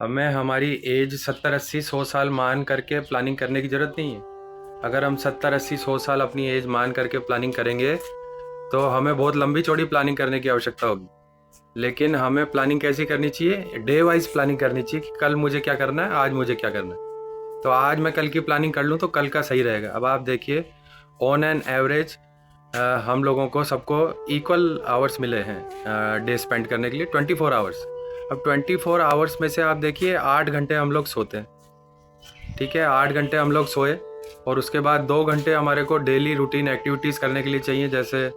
हमें हमारी एज 70 80 100 साल मान करके प्लानिंग करने की ज़रूरत नहीं है। अगर हम 70 80 100 साल अपनी एज मान करके प्लानिंग करेंगे तो हमें बहुत लंबी चौड़ी प्लानिंग करने की आवश्यकता होगी। लेकिन हमें प्लानिंग कैसी करनी चाहिए, डे वाइज प्लानिंग करनी चाहिए कि कल मुझे क्या करना है, आज मुझे क्या करना है। तो आज मैं कल की प्लानिंग कर लूँ तो कल का सही रहेगा। अब आप देखिए, ऑन एन एवरेज हम लोगों को सबको इक्वल आवर्स मिले हैं डे स्पेंड करने के लिए, 24 आवर्स। अब 24 आवर्स में से आप देखिए 8 घंटे हम लोग सोते हैं, ठीक है, 8 घंटे हम लोग सोए और उसके बाद 2 घंटे हमारे को डेली रूटीन एक्टिविटीज़ करने के लिए चाहिए। जैसे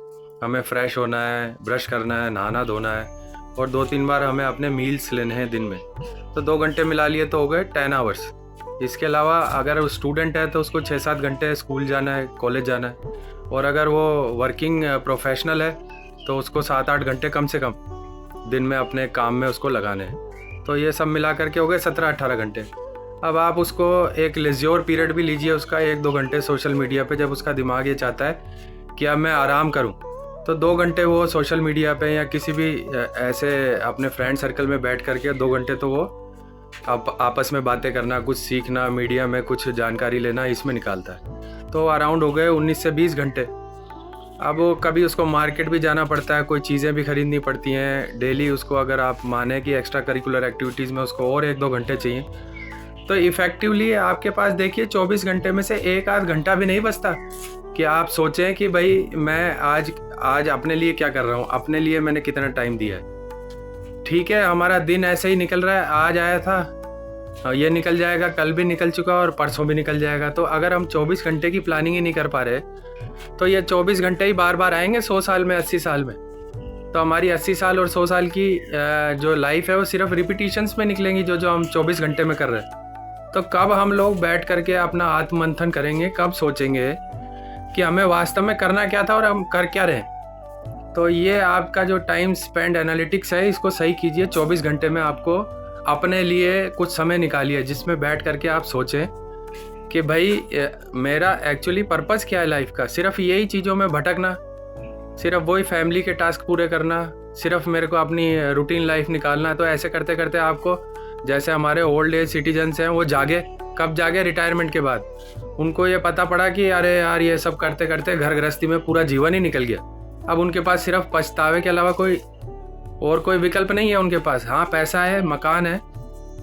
हमें फ्रेश होना है, ब्रश करना है, नहाना धोना है और 2 3 बार हमें अपने मील्स लेने हैं दिन में। तो 2 घंटे मिला लिए तो हो गए 10 आवर्स। इसके अलावा अगर वो स्टूडेंट है तो उसको 6 7 घंटे स्कूल जाना है, कॉलेज जाना है। और अगर वो वर्किंग प्रोफेशनल है तो उसको 7 8 घंटे कम से कम दिन में अपने काम में उसको लगाने हैं। तो ये सब मिला करके हो गए 17 18 घंटे। अब आप उसको एक लेज्योर पीरियड भी लीजिए उसका 1 2 घंटे सोशल मीडिया पे। जब उसका दिमाग ये चाहता है कि अब मैं आराम करूं तो 2 घंटे वो सोशल मीडिया पे या किसी भी ऐसे अपने फ्रेंड सर्कल में बैठ करके 2 घंटे तो वो आपस में बातें करना, कुछ सीखना, मीडिया में कुछ जानकारी लेना, इसमें निकालता है। तो अराउंड हो गए 19 से 20 घंटे। अब वो कभी उसको मार्केट भी जाना पड़ता है, कोई चीज़ें भी खरीदनी पड़ती हैं डेली उसको। अगर आप माने कि एक्स्ट्रा करिकुलर एक्टिविटीज़ में उसको और 1 2 घंटे चाहिए तो इफ़ेक्टिवली आपके पास देखिए 24 घंटे में से 1 आध घंटा भी नहीं बचता कि आप सोचें कि भाई मैं आज अपने लिए क्या कर रहा हूँ, अपने लिए मैंने कितना टाइम दिया है। ठीक है, हमारा दिन ऐसे ही निकल रहा है, आज आया था, ये निकल जाएगा, कल भी निकल चुका और परसों भी निकल जाएगा। तो अगर हम 24 घंटे की प्लानिंग ही नहीं कर पा रहे तो ये 24 घंटे ही बार बार आएंगे 100 साल में, 80 साल में। तो हमारी 80 साल और 100 साल की जो लाइफ है वो सिर्फ रिपीटिशंस में निकलेंगी, जो हम 24 घंटे में कर रहे हैं। तो कब हम लोग बैठ करके अपना आत्ममंथन करेंगे, कब सोचेंगे कि हमें वास्तव में करना क्या था और हम कर क्या रहे हैं। तो ये आपका जो टाइम स्पेंड एनालिटिक्स है इसको सही कीजिए। 24 घंटे में आपको अपने लिए कुछ समय निकालिए जिसमें बैठ करके आप सोचें कि भाई मेरा एक्चुअली पर्पस क्या है लाइफ का। सिर्फ यही चीज़ों में भटकना, सिर्फ वही फैमिली के टास्क पूरे करना, सिर्फ मेरे को अपनी रूटीन लाइफ निकालना। तो ऐसे करते करते आपको, जैसे हमारे ओल्ड एज सिटीजन्स हैं वो जागे, कब जागे, रिटायरमेंट के बाद। उनको ये पता पड़ा कि अरे यार ये सब करते करते घर गृहस्थी में पूरा जीवन ही निकल गया। अब उनके पास सिर्फ पछतावे के अलावा कोई विकल्प नहीं है उनके पास। हाँ, पैसा है, मकान है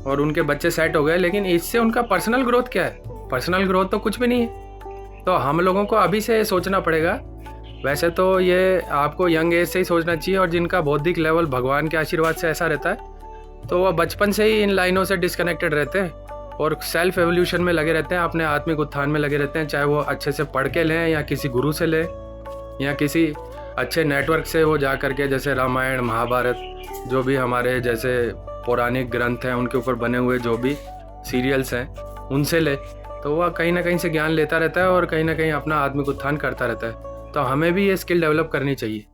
और उनके बच्चे सेट हो गए, लेकिन इससे उनका पर्सनल ग्रोथ क्या है? पर्सनल ग्रोथ तो कुछ भी नहीं है। तो हम लोगों को अभी से सोचना पड़ेगा। वैसे तो ये आपको यंग एज से ही सोचना चाहिए और जिनका बौद्धिक लेवल भगवान के आशीर्वाद से ऐसा रहता है तो वह बचपन से ही इन लाइनों से डिस्कनेक्टेड रहते हैं और सेल्फ एवोल्यूशन में लगे रहते हैं, अपने आत्मिक उत्थान में लगे रहते हैं। चाहे वो अच्छे से पढ़ के लें या किसी गुरु से लें या किसी अच्छे नेटवर्क से वो जा करके, जैसे रामायण महाभारत, जो भी हमारे जैसे पौराणिक ग्रंथ हैं उनके ऊपर बने हुए जो भी सीरियल्स हैं उनसे ले, तो वह कहीं ना कहीं से ज्ञान लेता रहता है और कहीं ना कहीं अपना आत्मिक उत्थान करता रहता है। तो हमें भी ये स्किल डेवलप करनी चाहिए।